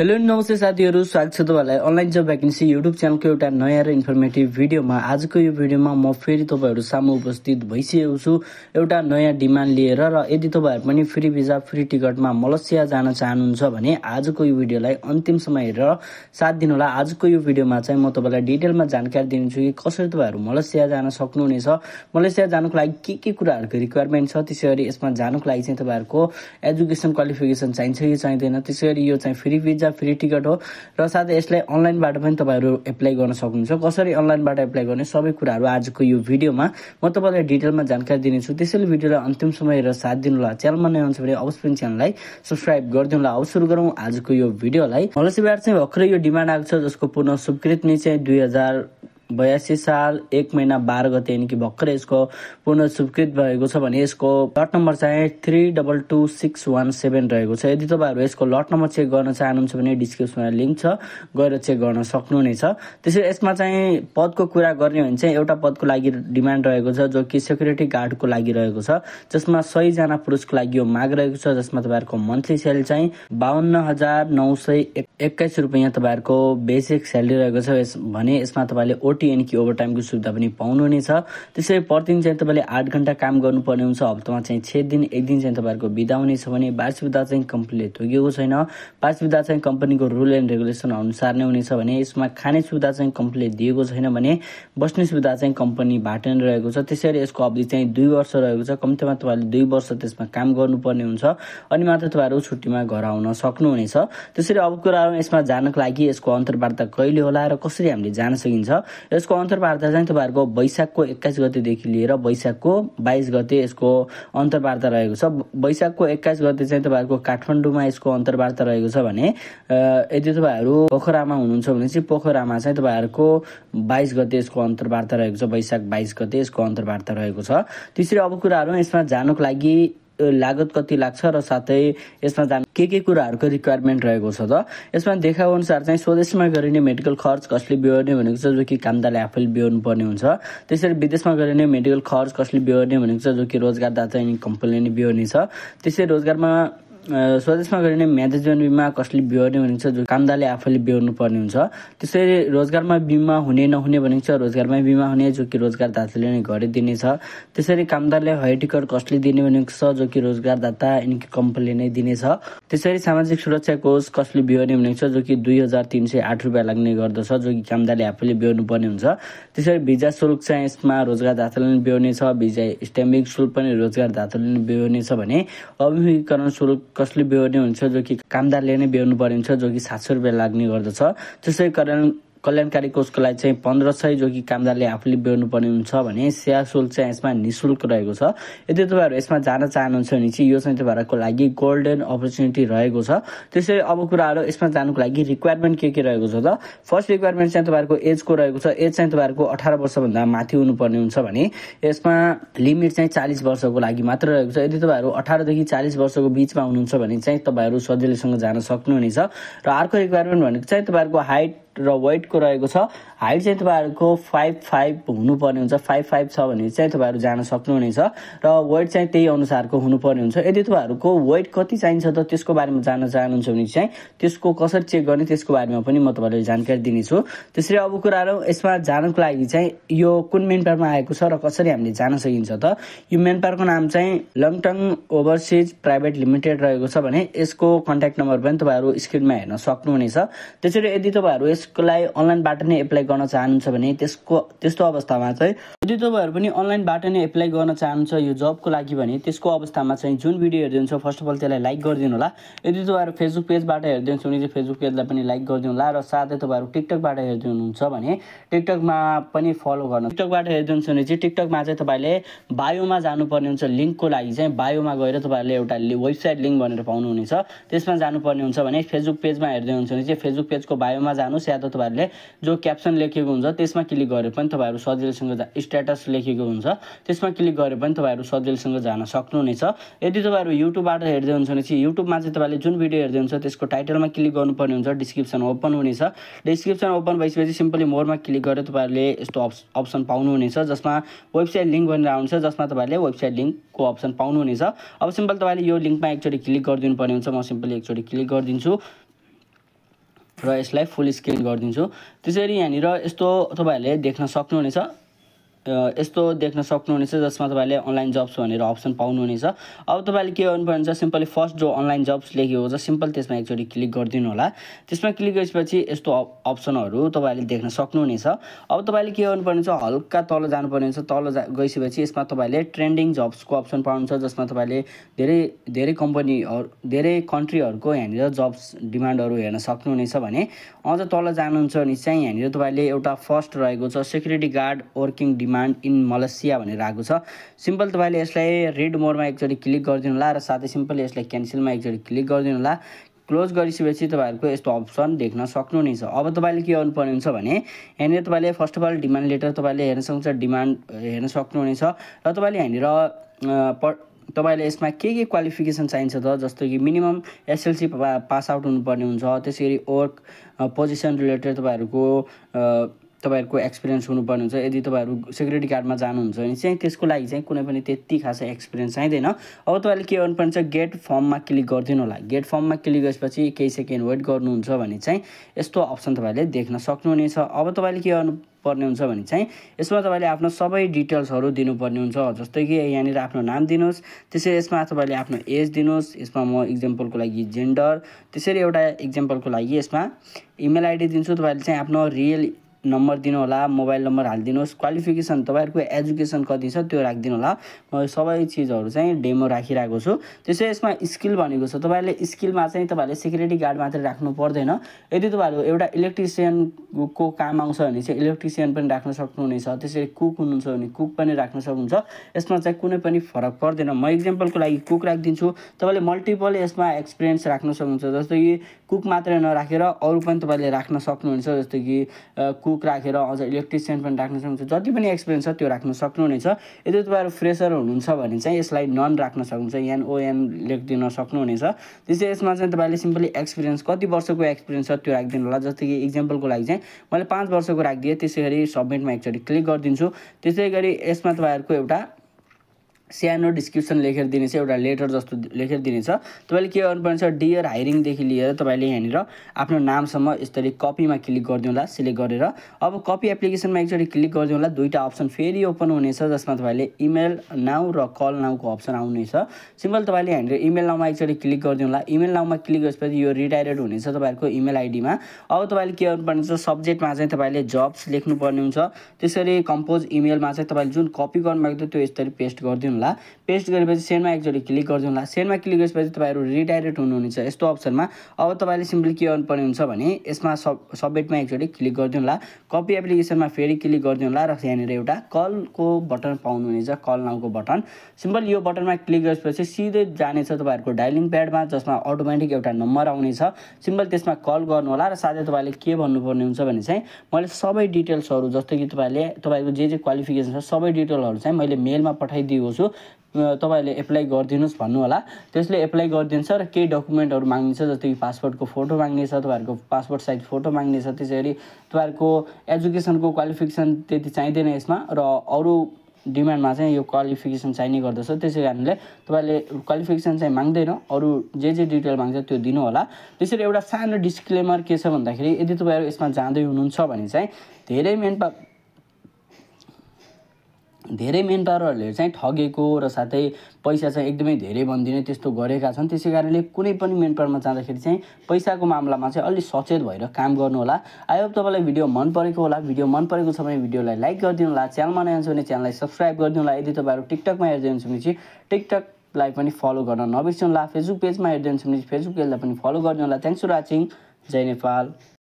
Hello नमस्ते साथीहरु, स्वागत छ तपाईहरुलाई अनलाइन जब भ्याकेन्सी युट्युब च्यानलको एउटा नयाँ र इन्फर्मेटिभ भिडियोमा। आजको यो भिडियोमा म फेरि तपाईहरु सामु उपस्थित भइसकेको छु एउटा नयाँ डिमान्ड लिएर। र यदि तपाईहरु पनि फ्री भिजा फ्री टिकटमा मलेसिया जान चाहनुहुन्छ भने आजको यो भिडियोलाई अन्तिम समय हेरेर साथ दिनु होला। आजको यो भिडियोमा चाहिँ म तपाईलाई डिटेलमा जानकारी दिन्छु कि कसरी तपाईहरु मलेसिया जान सक्नुहुनेछ, मलेसिया जानको लागि के कुराहरुको रिक्वायरमेन्ट छ, त्यसैगरी यसमा जानको लागि चाहिँ तपाईहरुको एजुकेसन क्वालिफिकेसन चाहिन्छ कि चाहिँदैन, त्यसैगरी यो चाहिँ फ्री भिजा फ्री टिकट हो र साथै यसलाई अनलाइनबाट पनि तपाईहरु एप्लाई गर्न सक्नुहुन्छ। कसरी अनलाइनबाट एप्लाई गर्ने सबै कुराहरु आजको यो भिडियोमा म तपाईलाई डिटेलमा जानकारी दिनेछु। त्यसैले भिडियोलाई अन्तिम समय हेरेर साथ दिनु होला। च्यानलमा नयाँ हुनुहुन्छ भने अवश्य पनि च्यानललाई सब्स्क्राइब गरिदिनु होला। अब सुरु गरौँ आजको यो भिडियोलाई। मलेसियाबाट चाहिँ भर्खरै यो डिमान्ड आएको छ जसको पूर्ण स्वीकृति नै चाहिँ 2082 साल 1 महिना 12 गते यानी कि भर्खरै यसको पूर्ण स्वीकृत भएको छ भने यसको लट नम्बर चाहिँ 322617 रहेको छ। यदि तपाईहरु यसको लट नम्बर चेक गर्न चाहनुहुन्छ भने डिस्क्रिप्सनमा लिंक छ, गएर चेक गर्न सक्नुहुनेछ। त्यसैले यसमा चाहिँ पदको कुरा गर्ने हो भने चाहिँ एउटा पदको लागि डिमान्ड रहेको छ जो कि सेक्युरिटी गार्डको लागि रहेको छ, जसमा 100 जना पुरुषको लागि यो माग रहेको छ, जसमा तपाईहरुको मन्थली स्यालेरी चाहिँ 52921 रुपैयाँ तपाईहरुको बेसिक स्यालेरी रहेको छ भने यसमा तपाईले यानी कि ओभर टाइमको सुविधा पनि पाउनुहुनेछ। त्यसै प्रतिदिन चाहिँ तपाईले 8 घण्टा काम गर्नुपर्ने हुन्छ। हप्तामा चाहिँ 6 दिन, एक दिन चाहिँ तपाईहरुको बिदा हुनेछ भने वार्षिक बिदा चाहिँ कम्पनीले तोकेको छैन। वार्षिक बिदा चाहिँ कम्पनीको रुल एन्ड रेगुलेसन अनुसार नै हुनेछ भने यसमा खाने सुविधा चाहिँ कम्पनीले दिएको छैन भने बस्ने सुविधा चाहिँ कम्पनीबाट नै रहेको छ। त्यसैले यसको अवधि चाहिँ 2 वर्ष रहेको छ। कम्तीमा तपाईले 2 वर्ष त्यसमा काम गर्नुपर्ने हुन्छ अनि मात्र तपाईहरु छुट्टीमा घर आउन सक्नुहुनेछ। त्यसैले अब कुराहरु यसमा जानको लागि यसको अन्तर्वार्ता कहिले होला र कसरी हामीले जान सकिन्छ। यसको अन्तर्वार्ता चाहिँ तपाईहरुको वैशाखको 21 गतेदेखि लिएर वैशाखको 22 गते यसको अन्तर्वार्ता रहेको छ। वैशाखको 21 गते चाहिँ तपाईहरुको काठमाडौँमा यसको अन्तर्वार्ता रहेको छ भने यदि तपाईहरु पोखरामा हुनुहुन्छ भने चाहिँ पोखरामा चाहिँ तपाईहरुको 22 गते यसको अन्तर्वार्ता रहेको छ। वैशाख 22 गते यसको अन्तर्वार्ता रहेको छ। त्यसरी अब कुराहरु यसमा जानको लागि लागत कति लाग्छ र साथै यसमा जान के कुराहरुको रिक्वायरमेन्ट रहेको छ त यसमा देखाएको अनुसार चाहिँ स्वदेशमा गरिने मेडिकल खर्च कसले बिहोर्ने भनेको छ जो कि कामदारले आफैले बिहोर्नु पर्ने हुन्छ। त्यसरी विदेशमा गरिने मेडिकल खर्च कसले बिहोर्ने भनेको छ जो कि रोजगारदाता अनि कम्पनीले नै बिहोर्ने छ। त्यसै रोजगारमा स्वदेशमा गरिने म्यानेजमेन्ट बिमा कसले बिहोर्ने भनेको छ जो कामदारले आफैले बिहोर्नु पर्ने हुन्छ। त्यसैले रोजगारमा बिमा हुने नहुने भनेको छ रोजगारमा बिमा हुने जो कि रोजगारदाताले नै गरिदिने छ। त्यसरी कामदारले हय टिकट कसले दिने भनेको छ जो कि रोजगारदाता अनि कम्पनीले नै दिनेछ। त्यसरी सामाजिक सुरक्षा कोष कसले बिहोर्ने भनेको छ जो कि 2308 रुपैयाँ लाग्ने गर्दछ जो कि कामदारले आफैले बिहोर्नु पर्ने हुन्छ। त्यसरी भिजा शुल्क चाहिँ यसमा रोजगारदाताले नै बिहोर्ने छ। भिजा स्ट्याम्पिङ शुल्क पनि रोजगारदाताले नै बिहोर्ने छ भने अभिमुखीकरण शुल्क कसले बिहोर्ने हुन्छ जो कि कामदारले नै बिहोर्नु पर्ने हुन्छ जो कि 700 रुपैयाँ लाग्ने गर्दछ। त्यसै कारण कल्याणकारी कोषको लागि चाहिँ 1500 जो कि कामदारले आफूले बिहोर्नु पर्ने हुन्छ भने सेवा शुल्क चाहिँ यसमा निशुल्क रहेको छ। यदि तपाईहरु यसमा जान चाहनुहुन्छ भने चाहिँ यो चाहिँ तपाईहरुको लागि गोल्डन अपर्च्युनिटी रहेको छ। त्यसै अब कुराहरु यसमा जानको लागि रिक्वायरमेन्ट के रहेको छ त फर्स्ट रिक्वायरमेन्ट चाहिँ तपाईहरुको एजको रहेको छ। एज चाहिँ तपाईहरुको 18 वर्ष भन्दा माथि हुनुपर्ने हुन्छ भने यसमा लिमिट चाहिँ 40 वर्षको लागि मात्र रहेको छ। यदि तपाईहरु 18 देखि 40 वर्षको बीचमा हुनुहुन्छ भने चाहिँ तपाईहरु सजिलैसँग जान सक्नुहुनेछ। र अर्को रिक्वायरमेन्ट भनेको चाहिँ तपाईहरुको हाइट र वेटको रहेको छ। हाइट चाहिँ तपाईहरुको 5'5" हुनुपर्ने हुन्छ। 5'5" छ भने चाहिँ तपाईहरु जान सक्नुहुनेछ र वेट चाहिँ त्यही अनुसारको हुनुपर्ने हुन्छ। यदि तपाईहरुको वेट कति चाहिन्छ त त्यसको बारेमा जान्न चाहनुहुन्छ भने चाहिँ त्यसको कसरी चेक गर्ने त्यसको बारेमा पनि म तपाईलाई जानकारी दिनेछु। त्यसरी अब कुराहरु यसमा जानको लागि चाहिँ यो कुन मेन पावरमा आएको छ र कसरी हामीले जान सकिन्छ त यो मेन पावरको नाम चाहिँ लङटङ ओभरसिज प्राइभेट लिमिटेड रहेको छ भने यसको कन्ट्याक्ट नम्बर पनि तपाईहरु स्क्रिनमा हेर्न सक्नुहुनेछ। त्यसरी यदि तपाईहरु यसकोलाई अनलाइनबाट नै एप्लाई गर्न चाहनुहुन्छ भने त्यस्तो अवस्थामा चाहिँ यदि तपाईहरु पनि अनलाइनबाट नै एप्लाई गर्न चाहनुहुन्छ यो जबको लागि भने त्यसको अवस्थामा चाहिँ जुन भिडियो हेर्नुहुन्छ फर्स्ट अफ अल त्यसलाई लाइक गरिदिनु होला। यदि तपाईहरु फेसबुक पेजबाट हेर्नुहुन्छ भने चाहिँ फेसबुक पेजलाई पनि लाइक गरिदिनु होला र साथै तपाईहरु टिकटकबाट हेर्दै हुनुहुन्छ भने टिकटकमा पनि फलो गर्नु। टिकटकबाट हेर्नुहुन्छ भने चाहिँ टिकटकमा चाहिँ तपाईले बायोमा जानुपर्ने हुन्छ। लिंकको लागि चाहिँ बायोमा गएर तपाईहरुले एउटा वेबसाइट लिंक भनेर पाउनुहुनेछ, त्यसमा जानुपर्ने हुन्छ भने फेसबुक पेजमा हेर्दै हुनुहुन्छ भने चाहिँ फेसबुक पेजको बायोमा जानुस् या त तपाईहरुले जो क्याप्सन लेखेको हुन्छ त्यसमा क्लिक गरेर पनि तपाईहरु सजिलैसँग स्ट्याटस लेखेको हुन्छ त्यसमा क्लिक गरेर पनि तपाईहरु सजिलैसँग जान सक्नुहुनेछ। यदि तपाईहरु युट्युबबाट हेर्दै हुनुहुन्छ भने चाहिँ युट्युबमा चाहिँ तपाईले जुन भिडियो हेर्दै हुनुहुन्छ त्यसको टाइटलमा क्लिक गर्नुपर्ने हुन्छ। डिस्क्रिप्सन ओपन हुनेछ। डिस्क्रिप्सन ओपन भइसकेपछि सिम्पली मोरमा क्लिक गरेर तपाईहरुले यस्तो अप्सन पाउनुहुनेछ जसमा वेबसाइट लिंक भनेर आउँछ, जसमा तपाईहरुले वेबसाइट लिंकको अप्सन पाउनुहुनेछ। अब सिम्पल तपाईले यो लिंकमा एकचोटी क्लिक गरिदिनु पर्ने हुन्छ। म सिम्पली एकचोटी क्लिक गरिदिन्छु। र यसलाई फुल स्क्रिन गरिदिन्छु। त्यसरी यहाँनिर यस्तो तपाईँहरूले देख्न सक्नुहुनेछ, यस्तो देख्न सक्नुहुनेछ जसमा तपाईँले अनलाइन जब्स भनेर अप्सन पाउनुहुनेछ। अब तपाईँले के गर्नुपर्ने हुन्छ, सिम्पली फर्स्ट जो अनलाइन जब्स लेखेको छ सिम्पल त्यसमा एकचोटि क्लिक गरिदिनु होला। त्यसमा क्लिक गरेपछि यस्तो अप्सनहरू तपाईँले देख्न सक्नुहुनेछ। अब तपाईँले के गर्नुपर्ने हुन्छ, हल्का तल जानुपर्ने हुन्छ। तल गइसकेपछि यसमा तपाईँले ट्रेन्डिङ जब्सको अप्सन पाउनुहुन्छ, जसमा तपाईँले धेरै कम्पनीहरू धेरै कन्ट्रीहरूको यहाँनिर जब्स डिमान्डहरू हेर्न सक्नुहुनेछ। भने अझ तल जानुहुन्छ भने चाहिँ यहाँनिर तपाईँले एउटा फर्स्ट रहेको छ security guard working demand in Malaysia भनेर आएको छ। सिम्पल तपाईँले यसलाई रिड मोरमा एकचोटि क्लिक गरिदिनु होला र साथै सिम्पली यसलाई क्यान्सलमा एकचोटि क्लिक गरिदिनु होला। क्लोज गरिसकेपछि तपाईँहरूको यस्तो अप्सन देख्न सक्नुहुनेछ। अब तपाईँले के गर्नुपर्ने हुन्छ भने यहाँनिर तपाईँले first of all demand letter तपाईँले हेर्न सक्नुहुन्छ, डिमान्ड हेर्न सक्नुहुनेछ। र तपाईँले यहाँनिर तपाईँले यसमा के क्वालिफिकेसन चाहिन्छ त, जस्तो कि मिनिमम एसएलसी पास आउट हुनुपर्ने हुन्छ। त्यसरी वर्क पोजिसन रिलेटेड तपाईँहरूको एक्सपिरियन्स हुनुपर्ने हुन्छ। यदि तपाईँहरू सेक्युरिटी गार्डमा जानुहुन्छ भने चाहिँ त्यसको लागि चाहिँ कुनै पनि त्यति खास एक्सपिरियन्स चाहिँदैन। अब तपाईँले के गर्नुपर्ने छ, गेट फर्ममा क्लिक गरिदिनु होला। गेट फर्ममा क्लिक गरेपछि केही सेकेन्ड वेट गर्नुहुन्छ भने चाहिँ यस्तो अप्सन तपाईँले देख्न सक्नुहुनेछ। अब तपाईँले के गर्नुपर्ने हुन्छ भने चाहिँ यसमा तपाईँले आफ्नो सबै डिटेल्सहरू दिनुपर्ने हुन्छ। जस्तै कि यहाँनिर आफ्नो नाम दिनुहोस्, त्यसरी यसमा तपाईँले आफ्नो एज दिनुहोस्। यसमा म इक्जाम्पलको लागि जेन्डर, त्यसरी एउटा इक्जाम्पलको लागि यसमा इमेल आइडी दिन्छु। तपाईँले चाहिँ आफ्नो रियल नम्बर दिनु होला, मोबाइल नम्बर हालिदिनुहोस्। क्वालिफिकेसन तपाईँहरूको एजुकेसन कति छ त्यो राखिदिनु होला। म सबै चिजहरू चाहिँ डेमो राखिरहेको छु। त्यसै यसमा स्किल भनेको छ, तपाईँले स्किलमा चाहिँ तपाईँले सेक्युरिटी गार्ड मात्रै राख्नु पर्दैन। यदि तपाईँहरू एउटा इलेक्ट्रिसियनको काम आउँछ भने चाहिँ इलेक्ट्रिसियन पनि राख्न सक्नुहुनेछ। त्यसरी कुक हुनुहुन्छ भने कुक पनि राख्न सक्नुहुन्छ। यसमा चाहिँ कुनै पनि फरक पर्दैन। म इक्जाम्पलको लागि कुक राखिदिन्छु। तपाईँले मल्टिपल यसमा एक्सपिरियन्स राख्न सक्नुहुन्छ। जस्तो कि कुक मात्रै नराखेर अरू पनि तपाईँले राख्न सक्नुहुनेछ। जस्तो कि कुक राखेर अझ इलेक्ट्रिसियन पनि राख्न सक्नुहुन्छ। जति पनि एक्सपिरियन्स छ त्यो राख्न सक्नुहुनेछ। यदि तपाईँहरू फ्रेसर हुनुहुन्छ भने चाहिँ यसलाई नन राख्न सक्नुहुन्छ, NON लेखिदिन सक्नुहुनेछ। त्यसै यसमा चाहिँ तपाईँले सिम्पली एक्सपिरियन्स कति वर्षको एक्सपिरियन्स छ त्यो राखिदिनु होला। जस्तै कि इक्जाम्पलको लागि चाहिँ मैले 5 वर्षको राखिदिएँ। त्यसै गरी सबमिटमा एकचोटि क्लिक गरिदिन्छु। त्यसै गरी यसमा तपाईँहरूको एउटा सानो डिस्क्रिप्सन लेखेर दिनेछ, एउटा लेटर जस्तो लेखेर दिनेछ। तपाईँले के गर्नुपर्ने छ, डियर हायरिङदेखि लिएर तपाईँले यहाँनिर आफ्नो नामसम्म यसरी कपीमा क्लिक गरिदिनु होला सिलेक्ट गरेर। अब कपी एप्लिकेसनमा एकचोटि क्लिक गरिदिनु होला। दुईवटा अप्सन फेरि ओपन हुनेछ, जसमा तपाईँले इमेल नाउ र कल नाउको अप्सन आउनेछ। सिम्पल तपाईँले यहाँनिर इमेल नाउमा एकचोटि क्लिक गरिदिनु होला। इमेल नाउमा क्लिक गरेपछि यो रिडाइरेक्ट हुनेछ तपाईँहरूको इमेल आइडीमा। अब तपाईँले के गर्नुपर्ने छ, सब्जेक्टमा चाहिँ तपाईँले जब्स लेख्नुपर्ने हुन्छ। त्यसरी कम्पोज इमेलमा चाहिँ तपाईँले जुन कपी गर्नुभएको थियो त्यो यसरी पेस्ट गरिदिनु। पेस्ट गरेपछि सेन्डमा एकचोटि क्लिक गरिदिनु होला। सेन्डमा क्लिक गरेपछि तपाईँहरू रिडाइरेक्ट हुनुहुनेछ यस्तो अप्सनमा। अब तपाईँले सिम्पली के गर्नुपर्ने हुन्छ भने यसमा सबमिटमा एकचोटि क्लिक गरिदिनु होला। कपी एप्लिकेसनमा फेरि क्लिक गरिदिनु होला र यहाँनिर एउटा कलको बटन पाउनुहुनेछ, कल नाउको बटन। सिम्पल यो बटनमा क्लिक गरेपछि सिधै जानेछ तपाईँहरूको डायलिङ प्याडमा, जसमा अटोमेटिक एउटा नम्बर आउनेछ। सिम्पल त्यसमा कल गर्नु होला र साथै तपाईँले के भन्नुपर्ने हुन्छ भने चाहिँ मैले सबै डिटेल्सहरू जस्तो कि तपाईँको जे क्वालिफिकेसन छ सबै डिटेलहरू चाहिँ मैले मेलमा पठाइदिएको छु। तपाईँले एप्लाई गरिदिनुहोस् भन्नु होला। त्यसले एप्लाई गरिदिन्छ र केही डकुमेन्टहरू माग्नेछ, जस्तो कि पासपोर्टको फोटो माग्नेछ, तपाईँहरूको पासपोर्ट साइज फोटो माग्नेछ। त्यसरी तपाईँहरूको एजुकेसनको क्वालिफिकेसन त्यति चाहिँदैन यसमा, र अरू डिमान्डमा चाहिँ यो क्वालिफिकेसन चाहिने गर्दछ। त्यसै कारणले तपाईँले क्वालिफिकेसन चाहिँ माग्दैन, अरू जे डिटेल माग्छ त्यो दिनु होला। त्यसरी एउटा सानो डिस्क्लेमर के छ भन्दाखेरि यदि तपाईँहरू यसमा जाँदै हुनुहुन्छ भने चाहिँ धेरै मेन पावरहरूले चाहिँ ठगेको र साथै पैसा चाहिँ एकदमै धेरै भनिदिने त्यस्तो गरेका छन्। त्यसै कारणले कुनै पनि मेन पावरमा जाँदाखेरि चाहिँ पैसाको मामलामा चाहिँ अलि सचेत भएर काम गर्नु होला। आई होप तपाईँलाई भिडियो मन परेको होला। भिडियो मन परेको छ भने भिडियोलाई लाइक गरिदिनु होला। च्यानलमा नयाँ हुनुहुन्छ भने च्यानललाई सब्सक्राइब गरिदिनु होला। यदि तपाईँहरू टिकटकमा हेर्दै हुनुहुन्छ भने चाहिँ टिकटकलाई पनि फलो गर्न नबिर्सनु होला। फेसबुक पेजमा हेर्दै हुनुहुन्छ भने फेसबुक पेजलाई पनि फलो गरिदिनु होला। Thanks for watching. जय नेपाल।